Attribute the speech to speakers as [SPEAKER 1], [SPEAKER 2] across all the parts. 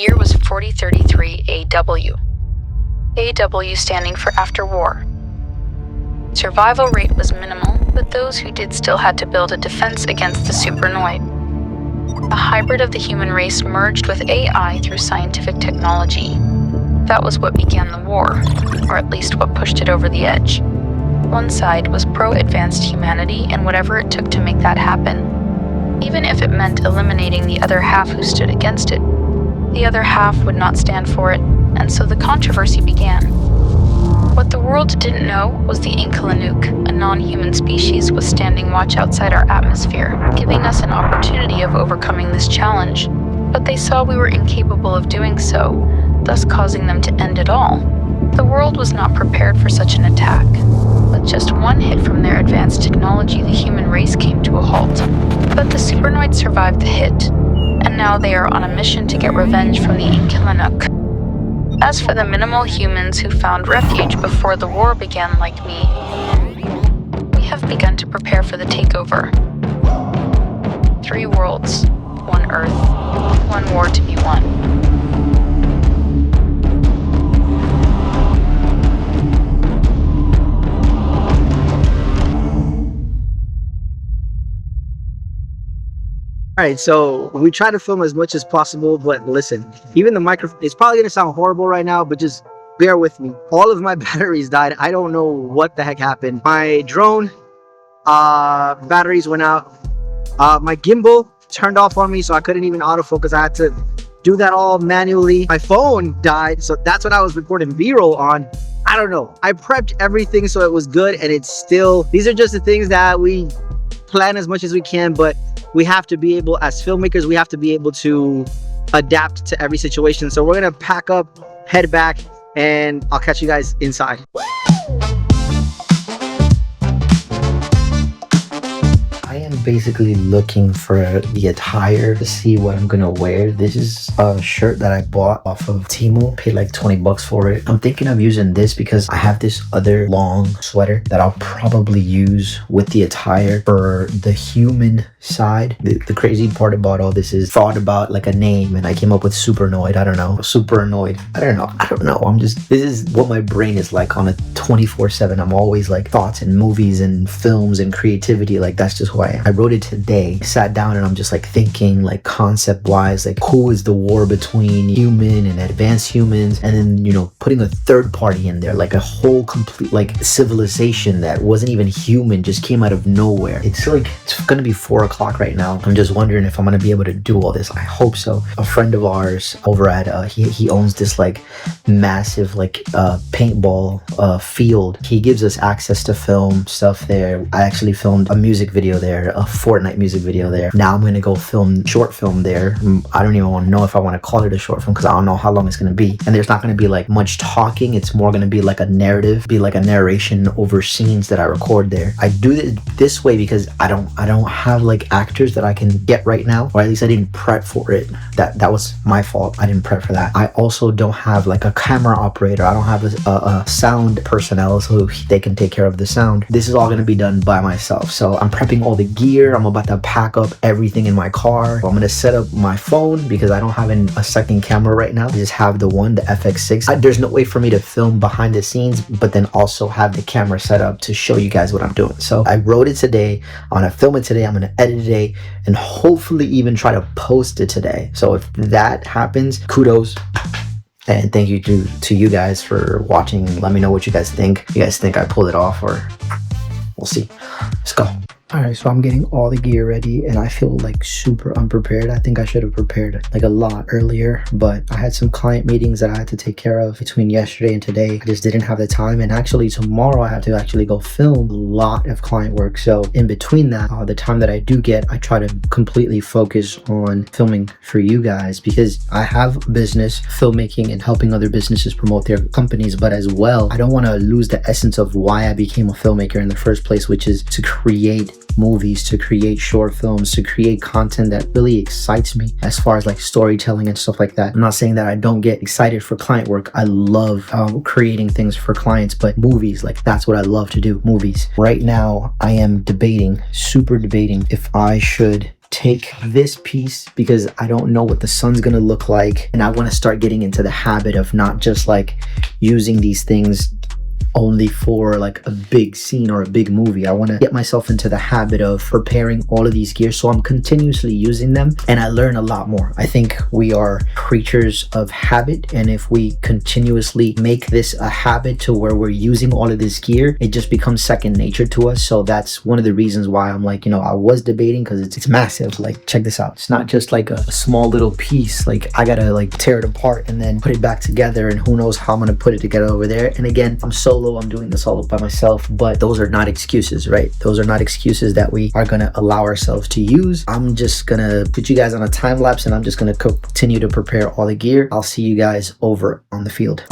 [SPEAKER 1] year was 4033 AW. AW standing for after war. Survival rate was minimal, but those who did still had to build a defense against the Supernoid. A hybrid of the human race merged with AI through scientific technology. That was what began the war, or at least what pushed it over the edge. One side was pro-advanced humanity and whatever it took to make that happen, even if it meant eliminating the other half who stood against it. The other half would not stand for it, and so the controversy began. What the world didn't know was the Inkalanuk, a non-human species, was standing watch outside our atmosphere, giving us an opportunity of overcoming this challenge. But they saw we were incapable of doing so, thus causing them to end it all. The world was not prepared for such an attack. With just one hit from their advanced technology, the human race came to a halt. But the Supernoid survived the hit, and now they are on a mission to get revenge from the Inkalanuk. As for the minimal humans who found refuge before the war began like me, we have begun to prepare for the takeover. 3 worlds, 1 Earth, 1 war to be won.
[SPEAKER 2] Alright, so we try to film as much as possible, but listen, even the microphone, it's probably going to sound horrible right now, but just bear with me. All of my batteries died. I don't know what the heck happened. My drone batteries went out. My gimbal turned off on me, so I couldn't even autofocus. I had to do that all manually. My phone died, so that's what I was recording B-roll on. I don't know. I prepped everything so it was good, and it's still, these are just the things that we plan as much as we can, but we have to be able, as filmmakers, we have to be able to adapt to every situation. So we're gonna pack up, head back, and I'll catch you guys inside.
[SPEAKER 3] I am basically looking for the attire to see what I'm gonna wear. This is a shirt that I bought off of Temu, paid like 20 bucks for it. I'm thinking of using this because I have this other long sweater that I'll probably use with the attire for the human side. The crazy part about all this is thought about like a name, and I came up with Supernoid. I don't know, Supernoid. I don't know. This is what my brain is like on a 24/7. I'm always like thoughts and movies and films and creativity. Like that's just who I am. I wrote it today, sat down, and I'm just like thinking like concept wise, like who is the war between human and advanced humans, and then, you know, putting a third party in there, like a whole complete like civilization that wasn't even human, just came out of nowhere. It's gonna be 4 o'clock right now. I'm just wondering if I'm gonna be able to do all this. I hope so. A friend of ours over at he owns this like massive like paintball field. He gives us access to film stuff there. I actually filmed a music video there, a Fortnite music video there. Now I'm gonna go film short film there. I don't even want to know if I want to call it a short film because I don't know how long it's gonna be. And there's not gonna be like much talking. It's more gonna be like a narrative, be like a narration over scenes that I record there. I do it this way because I don't have like actors that I can get right now, or at least I didn't prep for it. That was my fault. I didn't prep for that. I also don't have like a camera operator. I don't have a sound personnel so they can take care of the sound. This is all gonna be done by myself. So I'm prepping all the gear. I'm about to pack up everything in my car. I'm gonna set up my phone because I don't have a second camera right now. I just have the FX6. There's no way for me to film behind the scenes, but then also have the camera set up to show you guys what I'm doing. So I wrote it today. I'm gonna film it today. I'm gonna edit it today, and hopefully even try to post it today. So if that happens, kudos. And thank you to you guys for watching. Let me know what you guys think. You guys think I pulled it off, or we'll see. Let's go. Alright, so I'm getting all the gear ready, and I feel like super unprepared. I think I should have prepared like a lot earlier, but I had some client meetings that I had to take care of between yesterday and today. I just didn't have the time, and actually tomorrow I have to actually go film a lot of client work. So in between that, the time that I do get, I try to completely focus on filming for you guys, because I have business filmmaking and helping other businesses promote their companies, but as well, I don't want to lose the essence of why I became a filmmaker in the first place, which is to create movies, to create short films, to create content that really excites me as far as like storytelling and stuff like that. I'm not saying that I don't get excited for client work. I love creating things for clients, but movies, like that's what I love to do, movies. Right now, I am super debating if I should take this piece because I don't know what the sun's gonna look like, and I want to start getting into the habit of not just like using these things only for like a big scene or a big movie. I want to get myself into the habit of preparing all of these gears, so I'm continuously using them and I learn a lot more. I think we are creatures of habit, and if we continuously make this a habit to where we're using all of this gear, it just becomes second nature to us. So that's one of the reasons why I'm like, you know, I was debating, because it's massive. Like, check this out. It's not just like a small little piece. Like, I gotta like tear it apart and then put it back together, and who knows how I'm gonna put it together over there. And again, I'm solo, I'm doing this all by myself, but those are not excuses, right? Those are not excuses that we are gonna allow ourselves to use. I'm just gonna put you guys on a time lapse, and I'm just gonna continue to prepare all the gear. I'll see you guys over on the field.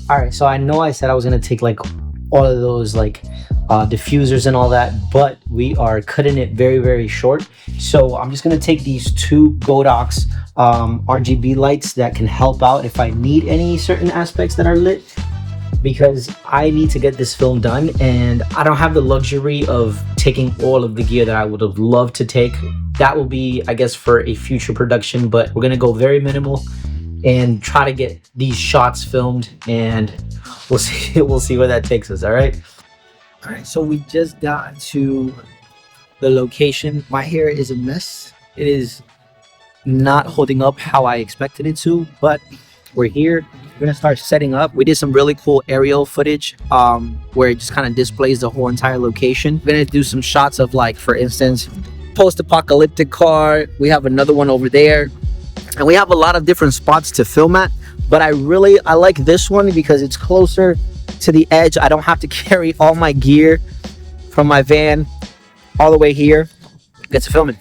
[SPEAKER 3] All right, so I know I said I was gonna take like all of those like diffusers and all that, but we are cutting it very, very short. So I'm just gonna take these two Godox RGB lights that can help out if I need any certain aspects that are lit, because I need to get this film done, and I don't have the luxury of taking all of the gear that I would have loved to take. That will be, I guess, for a future production, but we're gonna go very minimal and try to get these shots filmed, and we'll see where that takes us. All right, so we just got to the location. My hair is a mess. It is not holding up how I expected it to, but we're here. We're gonna start setting up. We did some really cool aerial footage where it just kind of displays the whole entire location. We're gonna do some shots of, like, for instance, post-apocalyptic car. We have another one over there, and we have a lot of different spots to film at, but I like this one because it's closer to the edge. I don't have to carry all my gear from my van all the way here. Get to filming.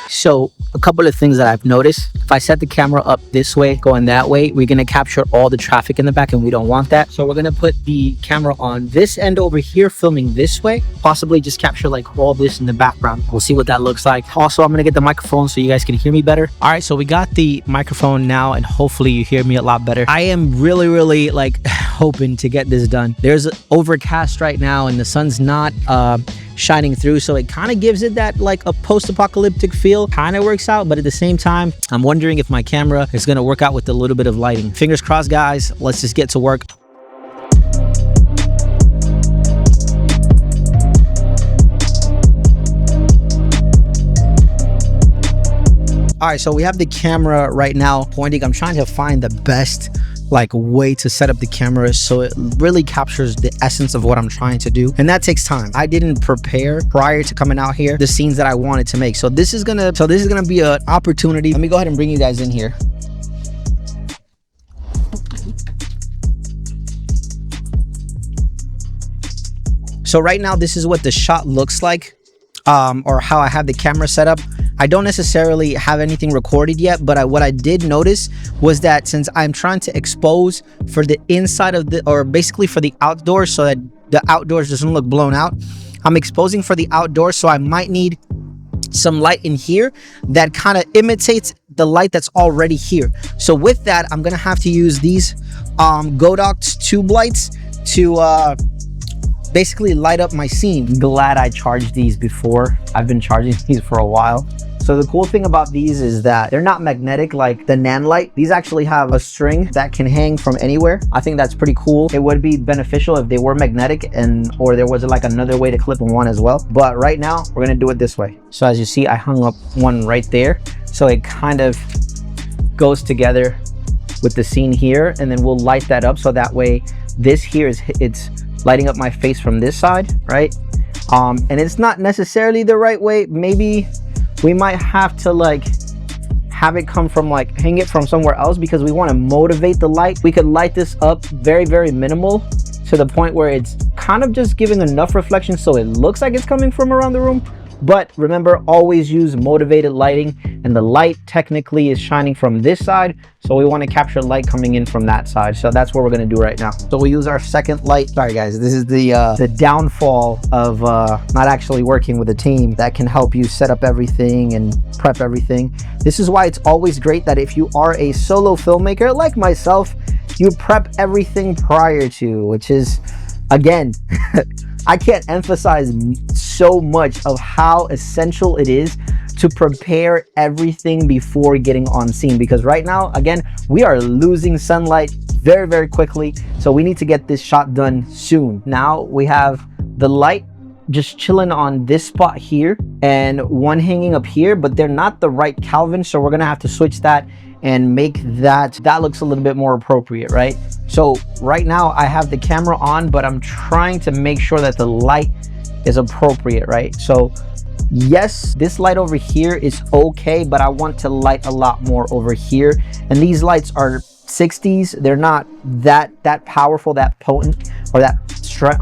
[SPEAKER 3] So a couple of things that I've noticed: if I set the camera up this way, going that way, we're gonna capture all the traffic in the back, and we don't want that. So we're gonna put the camera on this end over here, filming this way, possibly just capture like all this in the background. We'll see what that looks like. Also, I'm gonna get the microphone so you guys can hear me better. All right, so we got the microphone now, and hopefully you hear me a lot better. I am really like hoping to get this done. There's overcast right now, and the sun's not shining through, so it kind of gives it that like a post-apocalyptic feel. Kind of works out, but at the same time, I'm wondering if my camera is going to work out with a little bit of lighting. Fingers crossed, guys. Let's just get to work. All right, so we have the camera right now pointing. I'm trying to find the best like way to set up the camera so it really captures the essence of what I'm trying to do, and that takes time. I didn't prepare prior to coming out here the scenes that I wanted to make, so this is gonna be an opportunity. Let me go ahead and bring you guys in here. So right now, this is what the shot looks like, or how I have the camera set up. I don't necessarily have anything recorded yet, but what I did notice was that since I'm trying to expose for the inside of the, or basically for the outdoors, so that the outdoors doesn't look blown out, I'm exposing for the outdoors, so I might need some light in here that kind of imitates the light that's already here. So with that, I'm gonna have to use these Godox tube lights to basically light up my scene. Glad I charged these before. I've been charging these for a while. So the cool thing about these is that they're not magnetic like the Nan light. These actually have a string that can hang from anywhere. I think that's pretty cool. It would be beneficial if they were magnetic or there was like another way to clip on one as well. But right now we're gonna do it this way. So as you see, I hung up one right there. So it kind of goes together with the scene here, and then we'll light that up. So that way this here it's lighting up my face from this side, right? And it's not necessarily the right way. Maybe we might have to like have it come from like hang it from somewhere else, because we want to motivate the light. We could light this up very minimal to the point where it's
[SPEAKER 2] kind of just giving enough reflection so it looks like it's coming from around the room. But remember, always use motivated lighting, and the light technically is shining from this side, so we want to capture light coming in from that side. So that's what we're going to do right now. So we use our second light. Sorry guys, this is the downfall of not actually working with a team that can help you set up everything and prep everything. This is why it's always great that if you are a solo filmmaker like myself, you prep everything prior to, which is, again, I can't emphasize so much of how essential it is to prepare everything before getting on scene, because right now, again, we are losing sunlight very, very quickly. So we need to get this shot done soon. Now we have the light just chilling on this spot here and one hanging up here, but they're not the right Kelvin. So we're gonna have to switch that and make that looks a little bit more appropriate, right? So right now I have the camera on, but I'm trying to make sure that the light is appropriate, right? So yes, this light over here is okay, but I want to light a lot more over here. And these lights are 60s. They're not that powerful, that potent, or that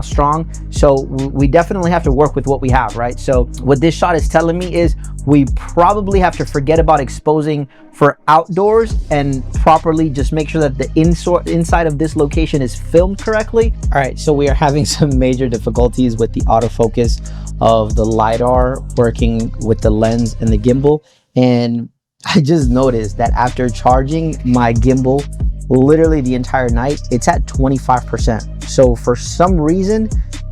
[SPEAKER 2] strong. So we definitely have to work with what we have, right? So what this shot is telling me is we probably have to forget about exposing for outdoors and properly just make sure that the inside of this location is filmed correctly. All right, so we are having some major difficulties with the autofocus of the LiDAR working with the lens and the gimbal. And I just noticed that after charging my gimbal literally the entire night, it's at 25%. So for some reason,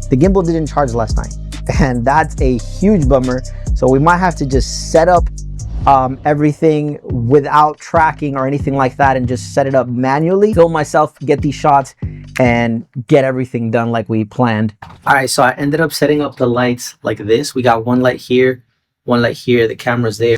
[SPEAKER 2] the gimbal didn't charge last night, and that's a huge bummer. So we might have to just set up everything without tracking or anything like that and just set it up manually, film myself, get these shots, and get everything done like we planned. All right, so I ended up setting up the lights like this. We got one light here, the camera's there.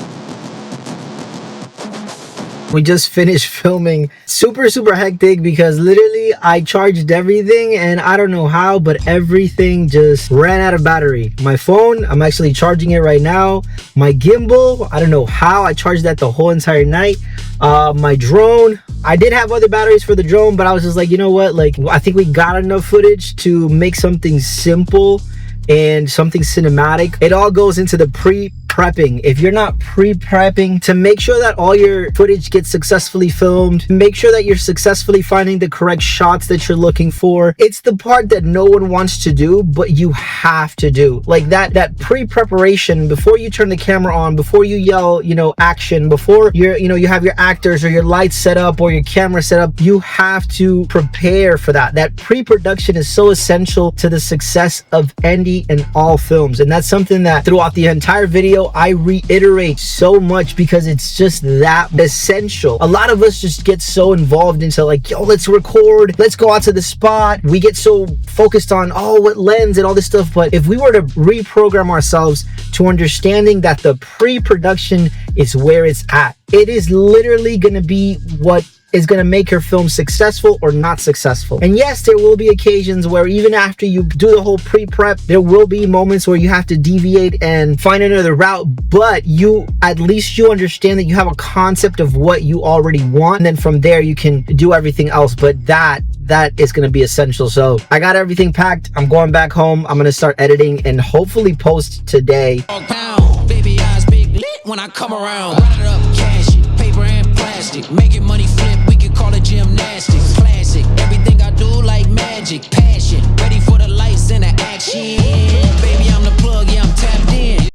[SPEAKER 2] We just finished filming. Super hectic because literally I charged everything and I don't know how, but everything just ran out of battery. My phone, I'm actually charging it right now. My gimbal, I don't know how I charged that the whole entire night. My drone, I did have other batteries for the drone, but I was just like, you know what? Like, I think we got enough footage to make something simple and something cinematic. It all goes into the pre-prepping. If you're not pre-prepping to make sure that all your footage gets successfully filmed, make sure that you're successfully finding the correct shots that you're looking for. It's the part that no one wants to do, but you have to do. Like that pre-preparation before you turn the camera on, before you yell, you know, action, before you're, you know, you have your actors or your lights set up or your camera set up, you have to prepare for that. That pre-production is so essential to the success of any and all films. And that's something that throughout the entire video, I reiterate so much because it's just that essential. A lot of us just get so involved into like, yo, let's record, let's go out to the spot. We get so focused on, oh, what lens and all this stuff. But if we were to reprogram ourselves to understanding that the pre-production is where it's at, it is literally going to be what is going to make your film successful or not successful. And yes, there will be occasions where even after you do the whole pre-prep, there will be moments where you have to deviate and find another route, but you at least you understand that you have a concept of what you already want, and then from there you can do everything else. But that is going to be essential. So I got everything packed. I'm going back home. I'm going to start editing and hopefully post today.
[SPEAKER 4] Baby eyes big lit when I come around. Run it up, cash it, paper and plastic, making money flip, we can call it gymnastics. Classic, everything I do like magic, passion, ready for the lights and the action. Baby, I'm the plug, yeah, I'm tapped